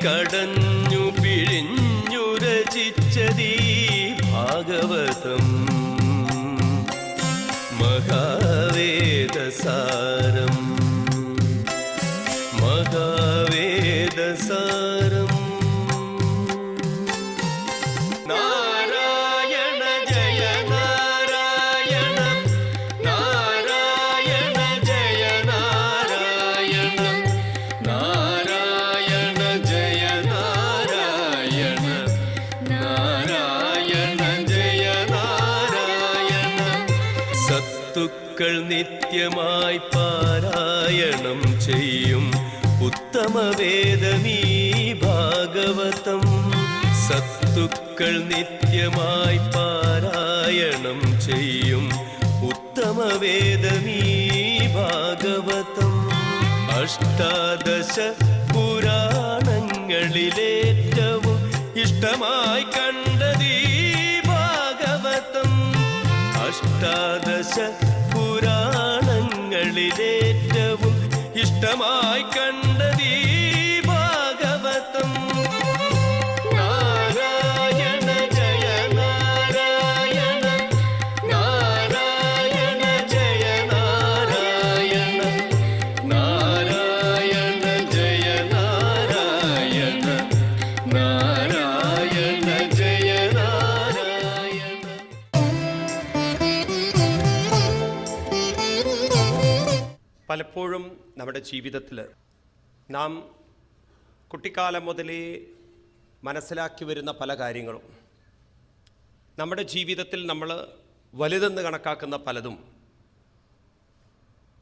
കടഞ്ഞു പിഴിഞ്ഞു രചിച്ചതീ ഭാഗവതം മഹാവേദസാരം മഹാവേദസാരം. നാരായണ ജയ നാരായണ നാരായണ ജയ നാരായണ നാരായണ ജയ നാരായണ നാരായണ ജയ നാരായണ. സത്തുക്കൾ നിത്യമായി പാരായണം ചെയ്യും ഉത്തമവേദമീ ഭാഗവതം. സത്തുക്കൾ നിത്യമായി പാരായണം ചെയ്യും ഉത്തമവേദമീ ഭാഗവതം. അഷ്ടാദശ പുരാണങ്ങളിലേറ്റവും ഇഷ്ടമായി കണ്ടതീ ഭാഗവതം. അഷ്ടാദശ പുരാണങ്ങളിലേറ്റവും ഇഷ്ടമായി കണ്ടതീ ഭാഗവതം. നാരായണ ജയ നാരായണ നാരായണ ജയ നാരായണ നാരായണ ജയ നാരായണ നാരായണ ജയ നാരായണ. പലപ്പോഴും നമ്മുടെ ജീവിതത്തിൽ നാം കുട്ടിക്കാലം മുതലേ മനസ്സിലാക്കി വരുന്ന പല കാര്യങ്ങളും, നമ്മുടെ ജീവിതത്തിൽ നമ്മൾ വലുതെന്ന് കണക്കാക്കുന്ന പലതും,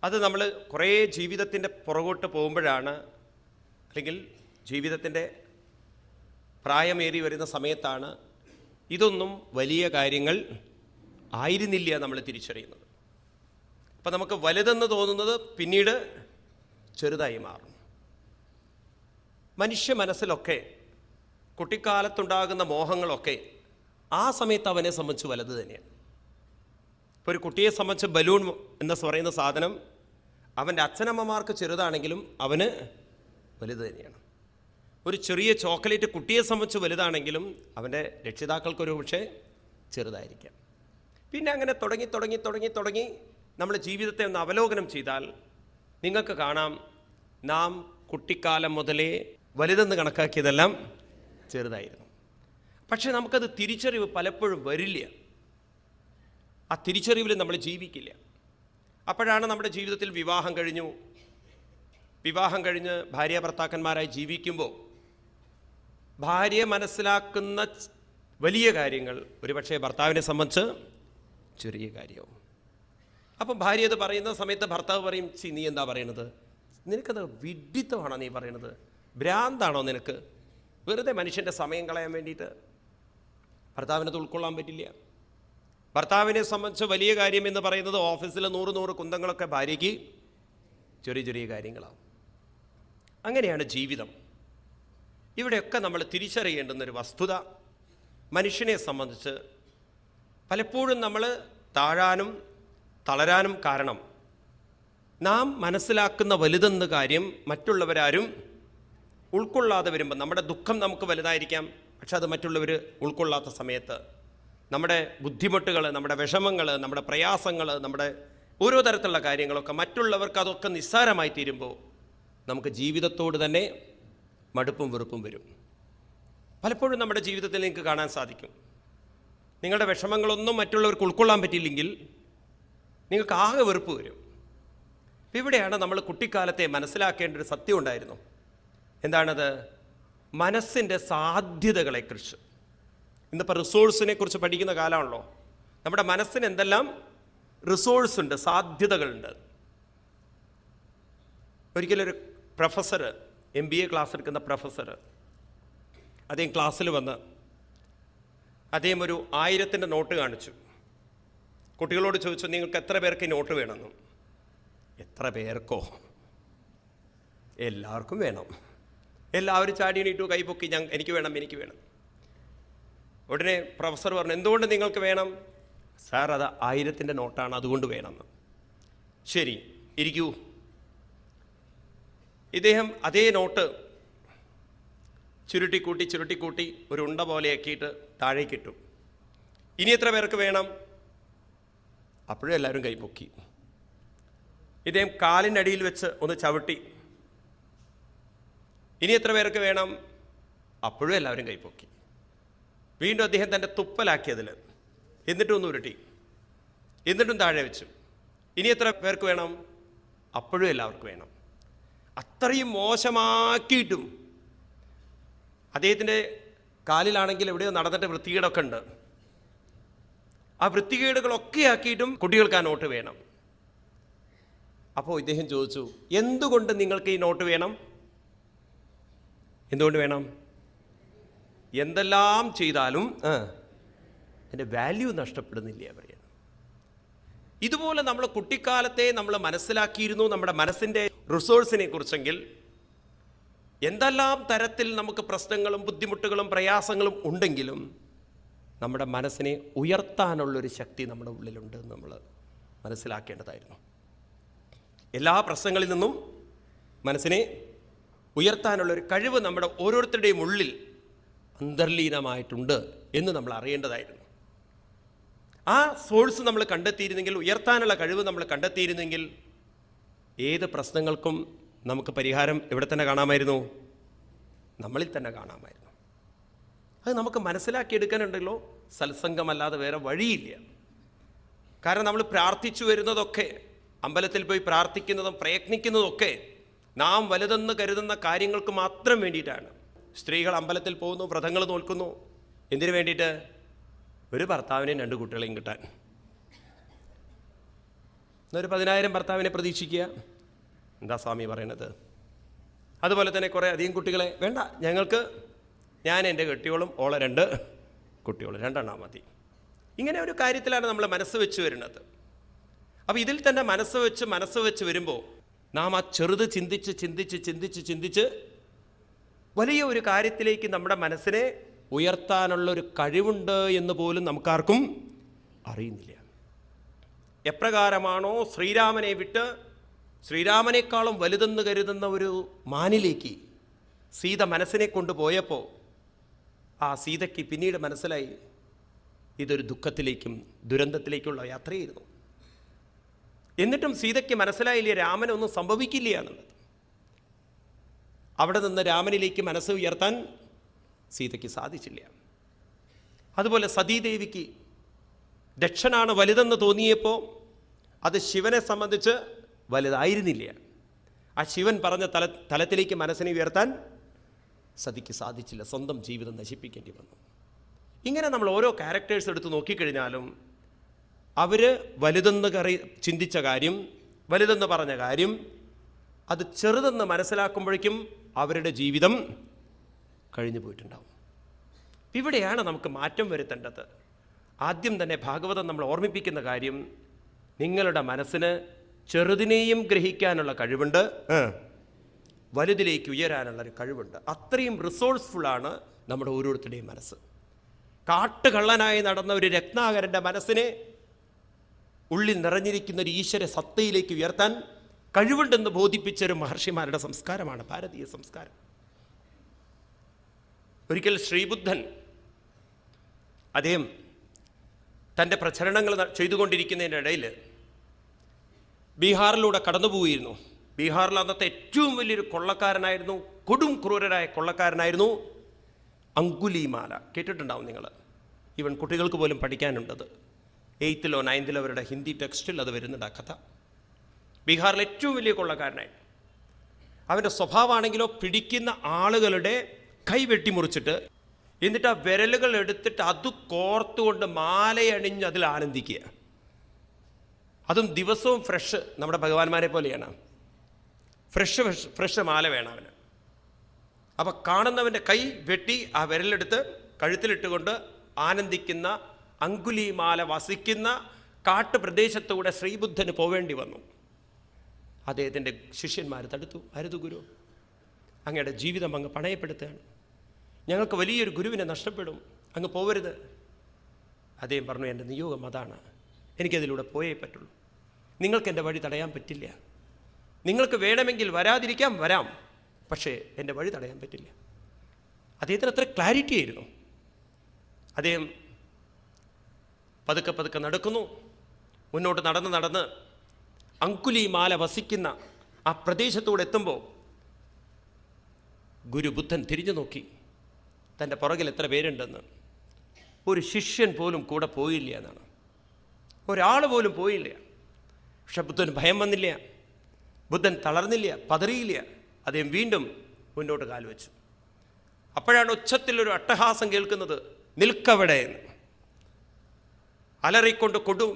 അത് നമ്മൾ കുറേ ജീവിതത്തിൻ്റെ പുറകോട്ട് പോകുമ്പോഴാണ്, അല്ലെങ്കിൽ ജീവിതത്തിൻ്റെ പ്രായമേറി വരുന്ന സമയത്താണ് ഇതൊന്നും വലിയ കാര്യങ്ങൾ ആയിരുന്നില്ല നമ്മൾ തിരിച്ചറിയുന്നത്. അപ്പം നമുക്ക് വലുതെന്ന് തോന്നുന്നത് പിന്നീട് ചെറുതായി മാറും. മനുഷ്യ മനസ്സിലൊക്കെ കുട്ടിക്കാലത്തുണ്ടാകുന്ന മോഹങ്ങളൊക്കെ ആ സമയത്ത് അവനെ സംബന്ധിച്ച് വലുത് തന്നെയാണ്. ഇപ്പോൾ ഒരു കുട്ടിയെ സംബന്ധിച്ച് ബലൂൺ എന്ന് പറയുന്ന സാധനം അവൻ്റെ അച്ഛനമ്മമാർക്ക് ചെറുതാണെങ്കിലും അവന് വലുത് തന്നെയാണ്. ഒരു ചെറിയ ചോക്ലേറ്റ് കുട്ടിയെ സംബന്ധിച്ച് വലുതാണെങ്കിലും അവൻ്റെ രക്ഷിതാക്കൾക്കൊരു പക്ഷേ ചെറുതായിരിക്കാം. പിന്നെ അങ്ങനെ തുടങ്ങി തുടങ്ങി തുടങ്ങി തുടങ്ങി നമ്മൾ ജീവിതത്തെ ഒന്ന് അവലോകനം ചെയ്താൽ നിങ്ങൾക്ക് കാണാം, നാം കുട്ടിക്കാലം മുതലേ വലുതെന്ന് കണക്കാക്കിയതെല്ലാം ചെറുതായിരുന്നു. പക്ഷെ നമുക്കത് തിരിച്ചറിവ് പലപ്പോഴും വരില്ല. ആ തിരിച്ചറിവിൽ നമ്മൾ ജീവിക്കില്ല. അപ്പോഴാണ് നമ്മുടെ ജീവിതത്തിൽ വിവാഹം കഴിഞ്ഞ് ഭാര്യ ഭർത്താക്കന്മാരായി ജീവിക്കുമ്പോൾ ഭാര്യ മനസ്സിലാക്കുന്ന വലിയ കാര്യങ്ങൾ ഒരുപക്ഷെ ഭർത്താവിനെ സംബന്ധിച്ച് ചെറിയ കാര്യവും. അപ്പം ഭാര്യ അത് പറയുന്ന സമയത്ത് ഭർത്താവ് പറയും, നീ എന്താ പറയണത്, നിനക്കത് വിഡ്ഢിത്തമാണോ നീ പറയണത്, ഭ്രാന്താണോ നിനക്ക്, വെറുതെ മനുഷ്യൻ്റെ സമയം കളയാൻ വേണ്ടിയിട്ട്. ഭർത്താവിനത് ഉൾക്കൊള്ളാൻ പറ്റില്ല. ഭർത്താവിനെ സംബന്ധിച്ച് വലിയ കാര്യം എന്ന് പറയുന്നത് ഓഫീസിലെ 100 കുന്തങ്ങളൊക്കെ ഭാര്യയ്ക്ക് ചെറിയ ചെറിയ കാര്യങ്ങളാണ്. അങ്ങനെയാണ് ജീവിതം. ഇവിടെയൊക്കെ നമ്മൾ തിരിച്ചറിയേണ്ടുന്നൊരു വസ്തുത, മനുഷ്യനെ സംബന്ധിച്ച് പലപ്പോഴും നമ്മൾ താഴാനും തളരാനും കാരണം നാം മനസ്സിലാക്കുന്ന വലുതെന്ന കാര്യം മറ്റുള്ളവരാരും ഉൾക്കൊള്ളാതെ വരുമ്പോൾ, നമ്മുടെ ദുഃഖം നമുക്ക് വലുതായിരിക്കാം, പക്ഷെ അത് മറ്റുള്ളവർ ഉൾക്കൊള്ളാത്ത സമയത്ത് നമ്മുടെ ബുദ്ധിമുട്ടുകൾ, നമ്മുടെ വിഷമങ്ങൾ, നമ്മുടെ പ്രയാസങ്ങൾ, നമ്മുടെ ഓരോ തരത്തിലുള്ള കാര്യങ്ങളൊക്കെ മറ്റുള്ളവർക്ക് അതൊക്കെ നിസ്സാരമായി തീരുമ്പോൾ നമുക്ക് ജീവിതത്തോട് തന്നെ മടുപ്പും വെറുപ്പും വരും. പലപ്പോഴും നമ്മുടെ ജീവിതത്തിൽ നിങ്ങൾക്ക് കാണാൻ സാധിക്കും, നിങ്ങളുടെ വിഷമങ്ങളൊന്നും മറ്റുള്ളവർക്ക് ഉൾക്കൊള്ളാൻ പറ്റിയില്ലെങ്കിൽ നിങ്ങൾക്ക് ആകെ വെറുപ്പ് വരും. ഇവിടെയാണ് നമ്മൾ കുട്ടിക്കാലത്തെ മനസ്സിലാക്കേണ്ട ഒരു സത്യം ഉണ്ടായിരുന്നു. എന്താണത്? മനസ്സിൻ്റെ സാധ്യതകളെക്കുറിച്ച്. ഇന്നിപ്പോൾ റിസോഴ്സിനെ കുറിച്ച് പഠിക്കുന്ന കാലമാണല്ലോ. നമ്മുടെ മനസ്സിന് എന്തെല്ലാം റിസോഴ്സ് ഉണ്ട്, സാധ്യതകളുണ്ട്. ഒരിക്കലൊരു പ്രൊഫസർ, MBA ക്ലാസ് എടുക്കുന്ന പ്രൊഫസർ, അദ്ദേഹം ക്ലാസ്സിൽ വന്ന് അദ്ദേഹം ഒരു 1000 നോട്ട് കാണിച്ചു. കുട്ടികളോട് ചോദിച്ചു, നിങ്ങൾക്ക് എത്ര പേർക്ക് ഈ നോട്ട് വേണമെന്നും. എത്ര പേർക്കോ? എല്ലാവർക്കും വേണം. എല്ലാവരും ചാടി എണീറ്റു, കൈപൊക്കി, എനിക്ക് വേണം, എനിക്ക് വേണം. ഉടനെ പ്രൊഫസർ പറഞ്ഞു, എന്തുകൊണ്ട് നിങ്ങൾക്ക് വേണം? സാർ, അത് 1000 നോട്ടാണ്, അതുകൊണ്ട് വേണമെന്ന്. ശരി, ഇരിക്കൂ. ഇദ്ദേഹം അതേ നോട്ട് ചുരുട്ടിക്കൂട്ടി ഒരു ഉണ്ട പോലെയാക്കിയിട്ട് താഴേക്കിട്ടു. ഇനി എത്ര പേർക്ക് വേണം? അപ്പോഴും എല്ലാവരും കൈപൊക്കി. ഇദ്ദേഹം കാലിനടിയിൽ വെച്ച് ഒന്ന് ചവിട്ടി. ഇനി എത്ര പേർക്ക് വേണം? അപ്പോഴും എല്ലാവരും കൈപൊക്കി. വീണ്ടും അദ്ദേഹം തൻ്റെ തുപ്പലാക്കിയതിൽ എന്നിട്ടും ഒന്ന് ഉരുട്ടി, എന്നിട്ടും താഴെ വെച്ചു. ഇനി എത്ര പേർക്ക് വേണം? അപ്പോഴും എല്ലാവർക്കും വേണം. അത്രയും മോശമാക്കിയിട്ടും അദ്ദേഹത്തിൻ്റെ കാലിലാണെങ്കിൽ എവിടെയോ നടന്നിട്ട് വൃത്തികേടൊക്കെ ഉണ്ട്. ആ വൃത്തികേടുകളൊക്കെ ആക്കിയിട്ടും കുട്ടികൾക്ക് ആ നോട്ട് വേണം. അപ്പോൾ ഇദ്ദേഹം ചോദിച്ചു, എന്തുകൊണ്ട് നിങ്ങൾക്ക് ഈ നോട്ട് വേണം? എന്തുകൊണ്ട് വേണം? എന്തെല്ലാം ചെയ്താലും അതിൻ്റെ വാല്യൂ നഷ്ടപ്പെടുന്നില്ല പറയാം. ഇതുപോലെ നമ്മൾ കുട്ടിക്കാലത്തെ നമ്മൾ മനസ്സിലാക്കിയിരുന്നു നമ്മുടെ മനസ്സിൻ്റെ റിസോഴ്സിനെ കുറിച്ചെങ്കിൽ, എന്തെല്ലാം തരത്തിൽ നമുക്ക് പ്രശ്നങ്ങളും ബുദ്ധിമുട്ടുകളും പ്രയാസങ്ങളും ഉണ്ടെങ്കിലും നമ്മുടെ മനസ്സിനെ ഉയർത്താനുള്ളൊരു ശക്തി നമ്മുടെ ഉള്ളിലുണ്ട് എന്ന് നമ്മൾ മനസ്സിലാക്കേണ്ടതായിരുന്നു. എല്ലാ പ്രശ്നങ്ങളിൽ നിന്നും മനസ്സിനെ ഉയർത്താനുള്ളൊരു കഴിവ് നമ്മുടെ ഓരോരുത്തരുടെയും ഉള്ളിൽ അന്തർലീനമായിട്ടുണ്ട് എന്ന് നമ്മൾ അറിയേണ്ടതായിരുന്നു. ആ സോഴ്സ് നമ്മൾ കണ്ടെത്തിയിരുന്നെങ്കിൽ, ഉയർത്താനുള്ള കഴിവ് നമ്മൾ കണ്ടെത്തിയിരുന്നെങ്കിൽ, ഏത് പ്രശ്നങ്ങൾക്കും നമുക്ക് പരിഹാരം എവിടെ തന്നെ കാണാമായിരുന്നു? നമ്മളിൽ തന്നെ കാണാമായിരുന്നു. അത് നമുക്ക് മനസ്സിലാക്കിയെടുക്കാനുണ്ടല്ലോ. സത്സംഗമല്ലാതെ വേറെ വഴിയില്ല. കാരണം നമ്മൾ പ്രാർത്ഥിച്ചു വരുന്നതൊക്കെ, അമ്പലത്തിൽ പോയി പ്രാർത്ഥിക്കുന്നതും പ്രയത്നിക്കുന്നതൊക്കെ നാം വലുതെന്ന് കരുതുന്ന കാര്യങ്ങൾക്ക് മാത്രം വേണ്ടിയിട്ടാണ്. സ്ത്രീകൾ അമ്പലത്തിൽ പോകുന്നു, വ്രതങ്ങൾ നോൽക്കുന്നു. എന്തിനു വേണ്ടിയിട്ട്? ഒരു ഭർത്താവിനെയും 2 കുട്ടികളെയും കിട്ടാൻ. എന്നൊരു 10,000 ഭർത്താവിനെ പ്രതീക്ഷിക്കുക. എന്താ സ്വാമി പറയണത്? അതുപോലെ തന്നെ കുറേ അധികം കുട്ടികളെ വേണ്ട, ഞങ്ങൾക്ക് ഞാൻ എൻ്റെ കെട്ടിയോളും ഓളെ 2 കുട്ടികളും 2 എണ്ണം മതി. ഇങ്ങനെ ഒരു കാര്യത്തിലാണ് നമ്മൾ മനസ്സ് വെച്ച് വരുന്നത്. അപ്പോൾ ഇതിൽ തന്നെ മനസ്സ് വെച്ച് വരുമ്പോൾ നാം ആ ചെറുത് ചിന്തിച്ച് വലിയ ഒരു കാര്യത്തിലേക്ക് നമ്മുടെ മനസ്സിനെ ഉയർത്താനുള്ളൊരു കഴിവുണ്ട് എന്ന് പോലും നമുക്കാർക്കും അറിയുന്നില്ല. എപ്രകാരമാണോ ശ്രീരാമനെ വിട്ട് ശ്രീരാമനേക്കാളും വലുതെന്ന് കരുതുന്ന ഒരു മാനിലേക്ക് സീത മനസ്സിനെ കൊണ്ടുപോയപ്പോൾ ആ സീതയ്ക്ക് പിന്നീട് മനസ്സിലായി ഇതൊരു ദുഃഖത്തിലേക്കും ദുരന്തത്തിലേക്കുള്ള യാത്രയായിരുന്നു. എന്നിട്ടും സീതയ്ക്ക് മനസ്സിലായില്ലേ രാമനൊന്നും സംഭവിക്കില്ല എന്നുള്ളത്. അവിടെ നിന്ന് രാമനിലേക്ക് മനസ്സ് ഉയർത്താൻ സീതയ്ക്ക് സാധിച്ചില്ല. അതുപോലെ സതീദേവിക്ക് ദക്ഷനാണ് വലുതെന്ന് തോന്നിയപ്പോൾ അത് ശിവനെ സംബന്ധിച്ച് വലുതായിരുന്നില്ല. ആ ശിവൻ പറഞ്ഞ തലത്തിലേക്ക് മനസ്സിനെ ഉയർത്താൻ സതിക്ക് സാധിച്ചില്ല. സ്വന്തം ജീവിതം നശിപ്പിക്കേണ്ടി വന്നു. ഇങ്ങനെ നമ്മൾ ഓരോ ക്യാരക്ടേഴ്സ് എടുത്ത് നോക്കിക്കഴിഞ്ഞാലും അവർ വലുതെന്ന് ചിന്തിച്ച കാര്യം, വലുതെന്ന് പറഞ്ഞ കാര്യം, അത് ചെറുതെന്ന് മനസ്സിലാക്കുമ്പോഴേക്കും അവരുടെ ജീവിതം കഴിഞ്ഞു പോയിട്ടുണ്ടാവും. ഇവിടെയാണ് നമുക്ക് മാറ്റം വരുത്തേണ്ടത്. ആദ്യം തന്നെ ഭാഗവതം നമ്മൾ ഓർമ്മിപ്പിക്കുന്ന കാര്യം, നിങ്ങളുടെ മനസ്സിന് ചെറുതിനെയും ഗ്രഹിക്കാനുള്ള കഴിവുണ്ട്, വലുതിലേക്ക് ഉയരാനുള്ളൊരു കഴിവുണ്ട്. അത്രയും റിസോഴ്സ്ഫുള്ളാണ് നമ്മുടെ ഓരോരുത്തരുടെയും മനസ്സ്. കാട്ടുകള്ളനായി നടന്ന ഒരു രത്നാകരൻ്റെ മനസ്സിനെ ഉള്ളിൽ നിറഞ്ഞിരിക്കുന്ന ഒരു ഈശ്വര സത്തയിലേക്ക് ഉയർത്താൻ കഴിവുണ്ടെന്ന് ബോധിപ്പിച്ചൊരു മഹർഷിമാരുടെ സംസ്കാരമാണ് ഭാരതീയ സംസ്കാരം. ഒരിക്കൽ ശ്രീബുദ്ധൻ അദ്ദേഹം തൻ്റെ പ്രചരണങ്ങൾ ചെയ്തുകൊണ്ടിരിക്കുന്നതിൻ്റെ ഇടയിൽ ബീഹാറിലൂടെ കടന്നുപോയിരുന്നു. ബീഹാറിൽ അന്നത്തെ ഏറ്റവും വലിയൊരു കൊള്ളക്കാരനായിരുന്നു, കൊടും ക്രൂരരായ കൊള്ളക്കാരനായിരുന്നു അങ്കുലിമാല. കേട്ടിട്ടുണ്ടാവും നിങ്ങൾ. ഈവൻ കുട്ടികൾക്ക് പോലും പഠിക്കാനുണ്ടത്. 8th or 9th അവരുടെ ഹിന്ദി ടെക്സ്റ്റിൽ അത് വരുന്നുണ്ട് ആ കഥ. ബീഹാറിലെ ഏറ്റവും വലിയ കൊള്ളക്കാരനായി. അവൻ്റെ സ്വഭാവമാണെങ്കിലോ പിടിക്കുന്ന ആളുകളുടെ കൈ വെട്ടിമുറിച്ചിട്ട് എന്നിട്ട് ആ വിരലുകൾ എടുത്തിട്ട് അത് കോർത്തുകൊണ്ട് മാലയണിഞ്ഞ് അതിൽ ആനന്ദിക്കുക. അതും ദിവസവും ഫ്രഷ്, നമ്മുടെ ഭഗവാന്മാരെ പോലെയാണ്. ഫ്രഷ് മാല വേണം അവന്. അപ്പം കാണുന്നവൻ്റെ കൈ വെട്ടി ആ വിരലെടുത്ത് കഴുത്തിലിട്ടുകൊണ്ട് ആനന്ദിക്കുന്ന അങ്കുലിമാല വസിക്കുന്ന കാട്ടുപ്രദേശത്തൂടെ ശ്രീബുദ്ധന് പോവേണ്ടി വന്നു. അദ്ദേഹത്തിൻ്റെ ശിഷ്യന്മാർ തടുത്തു. അരുത് ഗുരു, അങ്ങയുടെ ജീവിതം അങ്ങ് പണയപ്പെടുത്തുകയാണ്, ഞങ്ങൾക്ക് വലിയൊരു ഗുരുവിനെ നഷ്ടപ്പെടും, അങ്ങ് പോവരുത്. അദ്ദേഹം പറഞ്ഞു, എൻ്റെ നിയോഗം അതാണ്, എനിക്കതിലൂടെ പോയേ പറ്റുള്ളൂ, നിങ്ങൾക്ക് എൻ്റെ വഴി തടയാൻ പറ്റില്ല. നിങ്ങൾക്ക് വേണമെങ്കിൽ വരാതിരിക്കാം, വരാം, പക്ഷേ എൻ്റെ വഴി തടയാൻ പറ്റില്ല. അദ്ദേഹത്തിന് അത്ര ക്ലാരിറ്റി ആയിരുന്നു. അദ്ദേഹം പതുക്കെ പതുക്കെ നടക്കുന്നു. മുന്നോട്ട് നടന്ന് അങ്കുലിമാല വസിക്കുന്ന ആ പ്രദേശത്തൂടെ എത്തുമ്പോൾ ഗുരു ബുദ്ധൻ തിരിഞ്ഞു നോക്കി തൻ്റെ പുറകിൽ എത്ര പേരുണ്ടെന്ന്. ഒരു ശിഷ്യൻ പോലും കൂടെ പോയില്ല എന്നാണ്, ഒരാൾ പോലും പോയില്ല. പക്ഷെ ബുദ്ധന് ഭയം വന്നില്ല, ബുദ്ധൻ തളർന്നില്ല, പതറിയില്ല. അദ്ദേഹം വീണ്ടും മുന്നോട്ട് കാൽവെച്ചു. അപ്പോഴാണ് ഉച്ചത്തിലൊരു അട്ടഹാസം കേൾക്കുന്നത്, നിൽക്കവിടെ എന്ന്. അലറിക്കൊണ്ട് കൊടും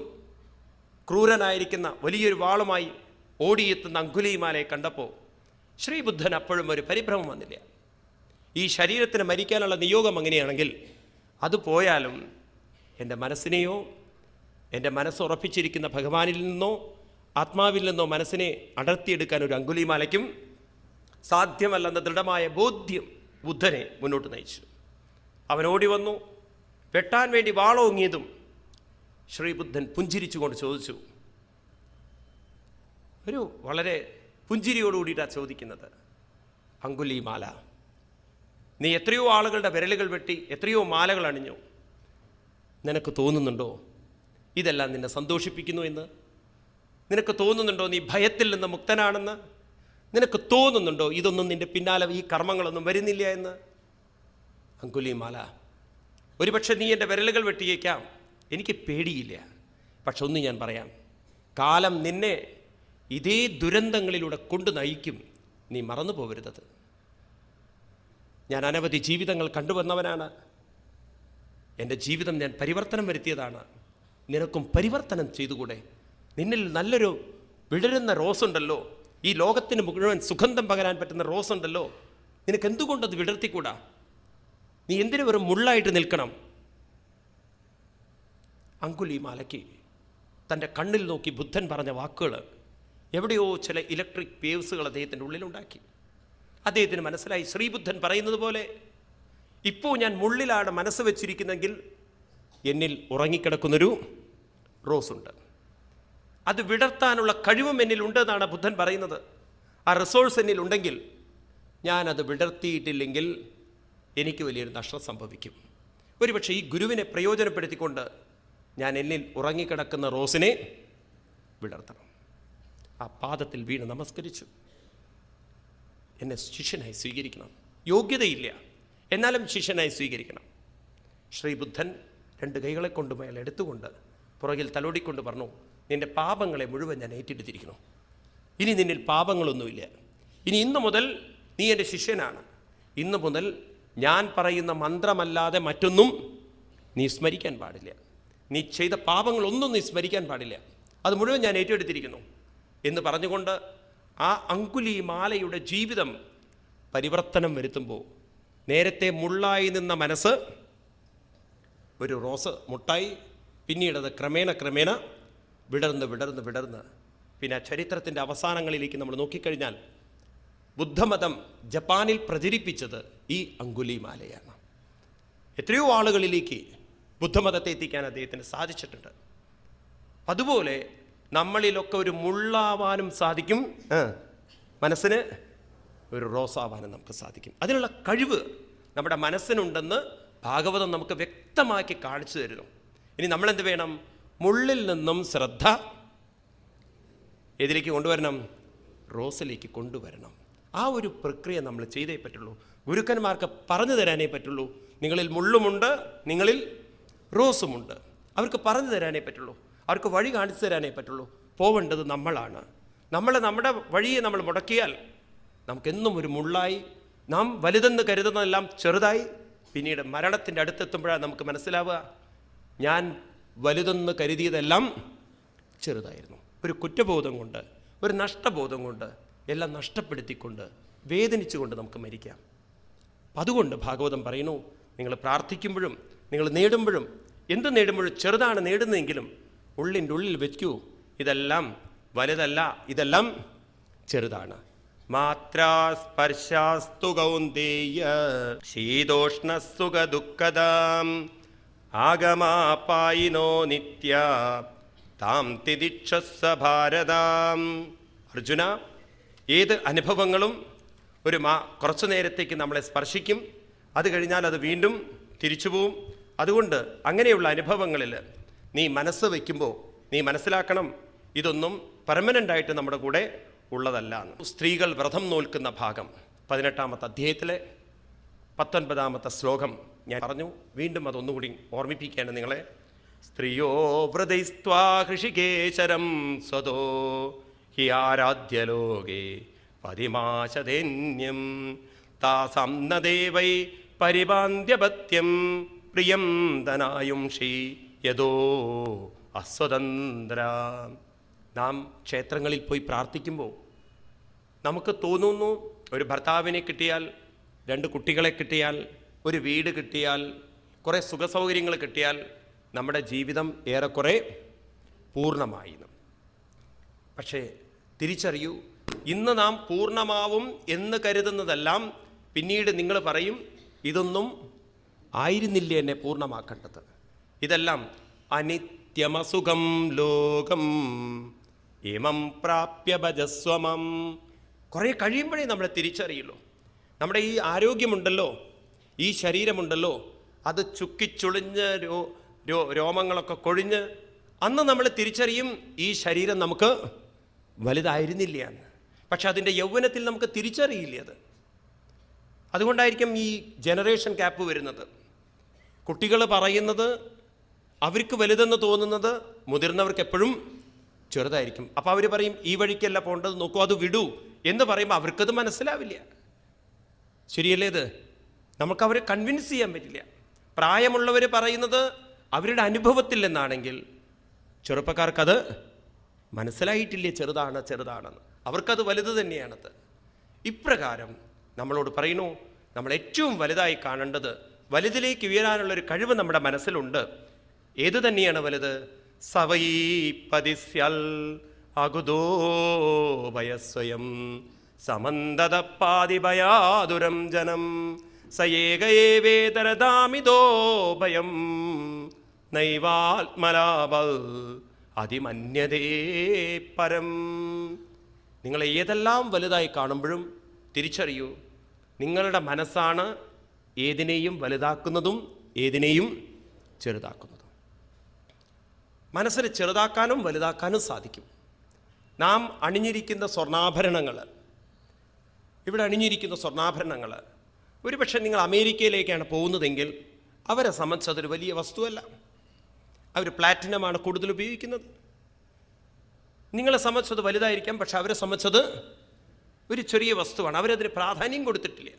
ക്രൂരനായിരിക്കുന്ന വലിയൊരു വാളുമായി ഓടിയെത്തുന്ന അങ്കുലിമാലയെ കണ്ടപ്പോൾ ശ്രീബുദ്ധൻ അപ്പോഴും ഒരു പരിഭ്രമം വന്നില്ല. ഈ ശരീരത്തിന് മരിക്കാനുള്ള നിയോഗം അങ്ങനെയാണെങ്കിൽ അത് പോയാലും എൻ്റെ മനസ്സിനെയോ എൻ്റെ മനസ്സുറപ്പിച്ചിരിക്കുന്ന ഭഗവാനിൽ നിന്നോ ആത്മാവിൽ നിന്നോ മനസ്സിനെ അടർത്തിയെടുക്കാൻ ഒരു അങ്കുലിമാലയ്ക്കും സാധ്യമല്ലെന്ന ദൃഢമായ ബോധ്യം ബുദ്ധനെ മുന്നോട്ട് നയിച്ചു. അവൻ ഓടി വന്നു. വെട്ടാൻ വേണ്ടി വാളോങ്ങിയതും ശ്രീബുദ്ധൻ പുഞ്ചിരിച്ചുകൊണ്ട് ചോദിച്ചു. ഒരു വളരെ പുഞ്ചിരിയോടുകൂടിയിട്ടാണ് ചോദിക്കുന്നത്, അങ്കുലിമാല, നീ എത്രയോ ആളുകളുടെ വിരലുകൾ വെട്ടി എത്രയോ മാലകൾ അണിഞ്ഞു, നിനക്ക് തോന്നുന്നുണ്ടോ ഇതെല്ലാം നിന്നെ സന്തോഷിപ്പിക്കുന്നു എന്ന്? നിനക്ക് തോന്നുന്നുണ്ടോ നീ ഭയത്തിൽ നിന്ന് മുക്തനാണെന്ന്? നിനക്ക് തോന്നുന്നുണ്ടോ ഇതൊന്നും നിൻ്റെ പിന്നാലെ ഈ കർമ്മങ്ങളൊന്നും വരുന്നില്ല എന്ന്? അങ്കുലിമാല, ഒരുപക്ഷെ നീ എൻ്റെ വിരലുകൾ വെട്ടിയേക്കാം, എനിക്ക് പേടിയില്ല. പക്ഷെ ഒന്ന് ഞാൻ പറയാം, കാലം നിന്നെ ഇതേ ദുരന്തങ്ങളിലൂടെ കൊണ്ട് നയിക്കും, നീ മറന്നു പോകരുതത്. ഞാൻ അനവധി ജീവിതങ്ങൾ കണ്ടുവന്നവനാണ്, എൻ്റെ ജീവിതം ഞാൻ പരിവർത്തനം വരുത്തിയതാണ്. നിനക്കും പരിവർത്തനം ചെയ്തുകൂടെ? നിന്നിൽ നല്ലൊരു വിടരുന്ന റോസുണ്ടല്ലോ, ഈ ലോകത്തിന് മുഴുവൻ സുഗന്ധം പകരാൻ പറ്റുന്ന റോസുണ്ടല്ലോ, നിനക്ക് എന്തുകൊണ്ടത് വിടർത്തിക്കൂടാ? നീ എന്തിനു വെറും മുള്ളായിട്ട് നിൽക്കണം? അങ്കുലിമാലയ്ക്ക് തൻ്റെ കണ്ണിൽ നോക്കി ബുദ്ധൻ പറഞ്ഞ വാക്കുകൾ എവിടെയോ ചില ഇലക്ട്രിക് വേവ്സുകൾ അദ്ദേഹത്തിൻ്റെ ഉള്ളിലുണ്ടാക്കി. അദ്ദേഹത്തിന് മനസ്സിലായി, ശ്രീബുദ്ധൻ പറയുന്നത് പോലെ ഇപ്പോൾ ഞാൻ മുള്ളിലാണ് മനസ്സ് വെച്ചിരിക്കുന്നെങ്കിൽ എന്നിൽ ഉറങ്ങിക്കിടക്കുന്നൊരു റോസുണ്ട്, അത് വിടർത്താനുള്ള കഴിവും എന്നിലുണ്ട് എന്നാണ് ബുദ്ധൻ പറയുന്നത്. ആ റിസോഴ്സ് എന്നിലുണ്ടെങ്കിൽ ഞാനത് വിടർത്തിയിട്ടില്ലെങ്കിൽ എനിക്ക് വലിയൊരു നഷ്ടം സംഭവിക്കും. ഒരുപക്ഷെ ഈ ഗുരുവിനെ പ്രയോജനപ്പെടുത്തിക്കൊണ്ട് ഞാൻ എന്നിൽ ഉറങ്ങിക്കിടക്കുന്ന റോസിനെ വിടർത്തണം. ആ പാദത്തിൽ വീണ് നമസ്കരിച്ചു. എന്നെ ശിഷ്യനായി സ്വീകരിക്കണം. യോഗ്യതയില്ല, എന്നാലും ശിഷ്യനായി സ്വീകരിക്കണം. ശ്രീബുദ്ധൻ 2 കൈകളെ കൊണ്ട് അയാൾ എടുത്തുകൊണ്ട് പുറകിൽ തലോടിക്കൊണ്ട് പറഞ്ഞു, നിൻ്റെ പാപങ്ങളെ മുഴുവൻ ഞാൻ ഏറ്റെടുത്തിരിക്കുന്നു. ഇനി നിന്നിൽ പാപങ്ങളൊന്നുമില്ല. ഇന്ന് മുതൽ നീ എൻ്റെ ശിഷ്യനാണ്. ഇന്നു മുതൽ ഞാൻ പറയുന്ന മന്ത്രമല്ലാതെ മറ്റൊന്നും നീ സ്മരിക്കാൻ പാടില്ല. നീ ചെയ്ത പാപങ്ങളൊന്നും നീ സ്മരിക്കാൻ പാടില്ല. അത് മുഴുവൻ ഞാൻ ഏറ്റെടുത്തിരിക്കുന്നു എന്ന് പറഞ്ഞുകൊണ്ട് ആ അങ്കുലിമാലയുടെ ജീവിതം പരിവർത്തനം വരുത്തുമ്പോൾ നേരത്തെ മുള്ളായി നിന്ന മനസ്സ് ഒരു റോസ് മുട്ടായി, പിന്നീടത് ക്രമേണ വിടർന്ന് പിന്നെ ചരിത്രത്തിൻ്റെ അവസാനങ്ങളിലേക്ക് നമ്മൾ നോക്കിക്കഴിഞ്ഞാൽ ബുദ്ധമതം ജപ്പാനിൽ പ്രചരിപ്പിച്ചത് ഈ അങ്കുലിമാലയാണ്. എത്രയോ ആളുകളിലേക്ക് ബുദ്ധമതത്തെ എത്തിക്കാൻ അദ്ദേഹത്തിന് സാധിച്ചിട്ടുണ്ട്. അതുപോലെ നമ്മളിലൊക്കെ ഒരു മുള്ളാവാനും സാധിക്കും, മനസ്സിന് ഒരു റോസാവാനും നമുക്ക് സാധിക്കും. അതിനുള്ള കഴിവ് നമ്മുടെ മനസ്സിനുണ്ടെന്ന് ഭാഗവതം നമുക്ക് വ്യക്തമാക്കി കാണിച്ചു തരുന്നു. ഇനി നമ്മളെന്ത് വേണം? മുള്ളിൽ നിന്നും ശ്രദ്ധ ഏതിലേക്ക് കൊണ്ടുവരണം? റോസിലേക്ക് കൊണ്ടുവരണം. ആ ഒരു പ്രക്രിയ നമ്മൾ ചെയ്തേ പറ്റുള്ളൂ. ഗുരുക്കന്മാർക്ക് പറഞ്ഞു തരാനേ പറ്റുള്ളൂ. നിങ്ങളിൽ മുള്ളുമുണ്ട്, നിങ്ങളിൽ റോസുമുണ്ട്. അവർക്ക് പറഞ്ഞു തരാനേ പറ്റുള്ളൂ, അവർക്ക് വഴി കാണിച്ചു തരാനേ പറ്റുള്ളൂ. പോവേണ്ടത് നമ്മളാണ്. നമ്മുടെ വഴിയെ നമ്മൾ മുടക്കിയാൽ നമുക്കെന്നും ഒരു മുള്ളായി, നാം വലുതെന്ന് കരുതുന്നതെല്ലാം ചെറുതായി, പിന്നീട് മരണത്തിൻ്റെ അടുത്തെത്തുമ്പോഴാണ് നമുക്ക് മനസ്സിലാവുക ഞാൻ വലുതെന്ന് കരുതിയതെല്ലാം ചെറുതായിരുന്നു. ഒരു കുറ്റബോധം കൊണ്ട്, ഒരു നഷ്ടബോധം കൊണ്ട്, എല്ലാം നഷ്ടപ്പെടുത്തിക്കൊണ്ട്, വേദനിച്ചുകൊണ്ട് നമുക്ക് മരിക്കാം. അതുകൊണ്ട് ഭാഗവതം പറയുന്നു, നിങ്ങൾ പ്രാർത്ഥിക്കുമ്പോഴും നിങ്ങൾ നേടുമ്പോഴും എന്ത് നേടുമ്പോഴും ചെറുതാണ് നേടുന്നതെങ്കിലും ഉള്ളിൻ്റെ ഉള്ളിൽ വയ്ക്കൂ, ഇതെല്ലാം വലുതല്ല, ഇതെല്ലാം ചെറുതാണ്. മാത്രാ സ്പർശാസ്തു കൗന്ദേയ ശീതോഷ്ണസുഖ ദുഃഖദാം ആഗമാപായിനോ നിത്യ താം തിദിക്ഷസ്സ ഭാരതാം. അർജുന, ഏത് അനുഭവങ്ങളും കുറച്ചു നേരത്തേക്ക് നമ്മളെ സ്പർശിക്കും, അത് കഴിഞ്ഞാൽ അത് വീണ്ടും തിരിച്ചു പോവും. അതുകൊണ്ട് അങ്ങനെയുള്ള അനുഭവങ്ങളിൽ നീ മനസ്സ് വയ്ക്കുമ്പോൾ നീ മനസ്സിലാക്കണം, ഇതൊന്നും പെർമനൻ്റായിട്ട് നമ്മുടെ കൂടെ ഉള്ളതല്ല. സ്ത്രീകൾ വ്രതം നോൽക്കുന്ന ഭാഗം 18-ാമത്തെ അധ്യായത്തിലെ 19-ാമത്തെ ശ്ലോകം ഞാൻ പറഞ്ഞു. വീണ്ടും അതൊന്നുകൂടി ഓർമ്മിപ്പിക്കുകയാണ് നിങ്ങളെ. സ്ത്രീയോ വ്രതൈസ്ത്വാ ഹൃഷികേശരം സ്വതോ ഹി ആരാധ്യലോകേ പതിമാശതേന്യം താസം ന ദേവൈ പരിപാന്ത്യപത്യം പ്രിയം ധനായുംഷി യദോ അസ്വതന്ത്ര. നാം ക്ഷേത്രങ്ങളിൽ പോയി പ്രാർത്ഥിക്കുമ്പോൾ നമുക്ക് തോന്നുന്നു, ഒരു ഭർത്താവിനെ കിട്ടിയാൽ, 2 കുട്ടികളെ കിട്ടിയാൽ, ഒരു വീട് കിട്ടിയാൽ, കുറേ സുഖസൗകര്യങ്ങൾ കിട്ടിയാൽ നമ്മുടെ ജീവിതം ഏറെക്കുറെ പൂർണ്ണമായി. പക്ഷേ തിരിച്ചറിയൂ, ഇന്ന് നാം പൂർണ്ണമാവും എന്ന് കരുതുന്നതെല്ലാം പിന്നീട് നിങ്ങൾ പറയും, ഇതൊന്നും ആയിരുന്നില്ല എന്നെ പൂർണ്ണമാക്കേണ്ടത്. ഇതെല്ലാം അനിത്യമസുഖം ലോകം ഇമം പ്രാപ്യ ഭജസ്വമം. കുറേ കഴിയുമ്പോഴേ നമ്മളെ തിരിച്ചറിയുള്ളൂ. നമ്മുടെ ഈ ആരോഗ്യമുണ്ടല്ലോ, ഈ ശരീരമുണ്ടല്ലോ, അത് ചുക്കിച്ചുളിഞ്ഞ് രോമങ്ങളൊക്കെ കൊഴിഞ്ഞ് അന്ന് നമ്മൾ തിരിച്ചറിയും ഈ ശരീരം നമുക്ക് വലുതായിരുന്നില്ല എന്ന്. പക്ഷെ അതിൻ്റെ യൗവനത്തിൽ നമുക്ക് തിരിച്ചറിയില്ല അത്. അതുകൊണ്ടായിരിക്കും ഈ ജനറേഷൻ ഗ്യാപ്പ് വരുന്നത്. കുട്ടികൾ പറയുന്നത് അവർക്ക് വലുതെന്ന് തോന്നുന്നത് മുതിർന്നവർക്ക് എപ്പോഴും ചെറുതായിരിക്കും. അപ്പോൾ അവർ പറയും ഈ വഴിക്കല്ല പോകേണ്ടത്, നോക്കൂ അത് വിടൂ എന്ന് പറയുമ്പോൾ അവർക്കത് മനസ്സിലാവില്ല. ശരിയല്ലേ? ഇത് നമുക്ക് അവരെ കൺവിൻസ് ചെയ്യാൻ പറ്റില്ല. പ്രായമുള്ളവർ പറയുന്നത് അവരുടെ അനുഭവത്തിൽ നിന്നാണെങ്കിൽ ചെറുപ്പക്കാർക്കത് മനസ്സിലായിട്ടില്ല, ചെറുതാണെന്ന്. അവർക്കത് വലുത് തന്നെയാണത്. ഇപ്രകാരം നമ്മളോട് പറയുന്നു, നമ്മൾ ഏറ്റവും വലുതായി കാണേണ്ടത്, വലുതിലേക്ക് ഉയരാനുള്ളൊരു കഴിവ് നമ്മുടെ മനസ്സിലുണ്ട്. ഏതു തന്നെയാണ് വലുത്? സവൈ പതിസ്യൽ അകുതോ ഭയസ്വയം സമന്തദപ്പാദിഭയാതുരം ജനം സയേകയേവേതരദാമിതോ ഭയം നൈവാത്മലാഭൽ അതിമന്യതേ പരം. നിങ്ങൾ ഏതെല്ലാം വലുതായി കാണുമ്പോഴും തിരിച്ചറിയൂ, നിങ്ങളുടെ മനസ്സാണ് ഏതിനെയും വലുതാക്കുന്നതും ഏതിനെയും ചെറുതാക്കുന്നതും. മനസ്സിനെ ചെറുതാക്കാനും വലുതാക്കാനും സാധിക്കും. നാം അണിഞ്ഞിരിക്കുന്ന സ്വർണ്ണാഭരണങ്ങൾ, ഇവിടെ അണിഞ്ഞിരിക്കുന്ന സ്വർണ്ണാഭരണങ്ങൾ ഒരുപക്ഷെ നിങ്ങൾ അമേരിക്കയിലേക്കാണ് പോകുന്നതെങ്കിൽ അവരെ സംബന്ധിച്ച് അതൊരു വലിയ വസ്തുവല്ല. അവർ പ്ലാറ്റിനമാണ് കൂടുതൽ ഉപയോഗിക്കുന്നത്. നിങ്ങളെ സംബന്ധിച്ചത് വലുതായിരിക്കാം, പക്ഷെ അവരെ സംബന്ധിച്ചത് ഒരു ചെറിയ വസ്തുവാണ്. അവരതിന് പ്രാധാന്യം കൊടുത്തിട്ടില്ല.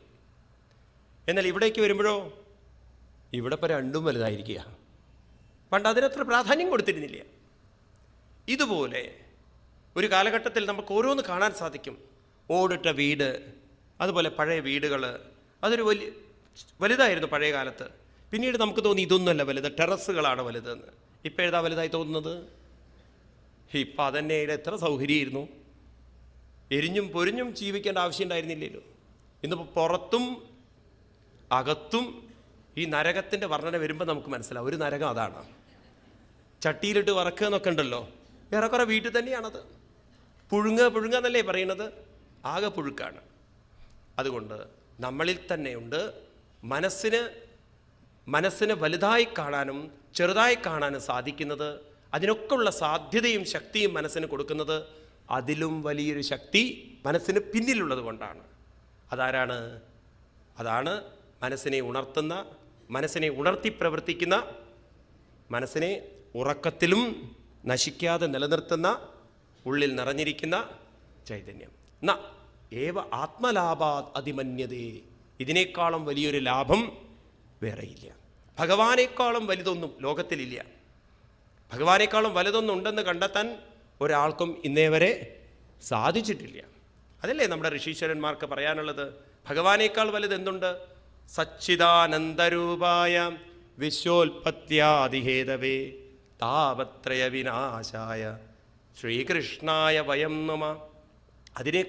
എന്നാൽ ഇവിടേക്ക് വരുമ്പോഴോ ഇവിടെ ഇപ്പോൾ രണ്ടും വലുതായിരിക്കുക. പണ്ട് അതിനത്ര പ്രാധാന്യം കൊടുത്തിരുന്നില്ല. ഇതുപോലെ ഒരു കാലഘട്ടത്തിൽ നമുക്ക് ഓരോന്ന് കാണാൻ സാധിക്കും. ഓടിട്ട വീട്, അതുപോലെ പഴയ വീടുകൾ, അതൊരു വലുതായിരുന്നു പഴയ കാലത്ത്. പിന്നീട് നമുക്ക് തോന്നി ഇതൊന്നുമല്ല വലുത്, ടെറസുകളാണ് വലുതെന്ന്. ഇപ്പം ഏതാ വലുതായി തോന്നുന്നത്? ഇപ്പം അതന്നെ എത്ര സൗകര്യമായിരുന്നു. എരിഞ്ഞും പൊരിഞ്ഞും ജീവിക്കേണ്ട ആവശ്യം ഉണ്ടായിരുന്നില്ലല്ലോ. ഇന്നിപ്പോൾ പുറത്തും അകത്തും ഈ നരകത്തിൻ്റെ വർണ്ണന വരുമ്പോൾ നമുക്ക് മനസ്സിലാവും, ഒരു നരകം അതാണ്. ചട്ടിയിലിട്ട് വറക്കുക എന്നൊക്കെ ഉണ്ടല്ലോ, ഏറെക്കുറെ വീട്ടിൽ തന്നെയാണത്. പുഴുങ്ങ എന്നല്ലേ പറയുന്നത്, ആകെ പുഴുക്കാണ്. അതുകൊണ്ട് നമ്മളിൽ തന്നെയുണ്ട് മനസ്സിന് വലുതായി കാണാനും ചെറുതായി കാണാനും സാധിക്കുന്നത്. അതിനൊക്കെ ഉള്ള സാധ്യതയും ശക്തിയും മനസ്സിന് കൊടുക്കുന്നത് അതിലും വലിയൊരു ശക്തി മനസ്സിന് പിന്നിലുള്ളത് കൊണ്ടാണ്. അതാരാണ്? അതാണ് മനസ്സിനെ ഉണർത്തുന്ന, മനസ്സിനെ ഉണർത്തി പ്രവർത്തിക്കുന്ന, മനസ്സിനെ ഉറക്കത്തിലും നശിക്കാതെ നിലനിർത്തുന്ന, ഉള്ളിൽ നിറഞ്ഞിരിക്കുന്ന ചൈതന്യം. ന ഏവ ആത്മലാഭാത് അതിമന്യതേ. ഇതിനേക്കാളും വലിയൊരു ലാഭം വേറെയില്ല. ഭഗവാനേക്കാളും വലുതൊന്നും ലോകത്തിലില്ല. ഭഗവാനേക്കാളും വലുതൊന്നും ഉണ്ടെന്ന് കണ്ടെത്താൻ ഒരാൾക്കും ഇന്നേ വരെ സാധിച്ചിട്ടില്ല. അതല്ലേ നമ്മുടെ ഋഷീശ്വരന്മാർക്ക് പറയാനുള്ളത്? ഭഗവാനേക്കാൾ വലുത് എന്തുണ്ട്? സച്ചിദാനന്ദരൂപായ വിശ്വോൽപത്യാദിഹേതവേ താപത്രയ വിനാശായ ശ്രീകൃഷ്ണായ വയം നമ. അതിനെ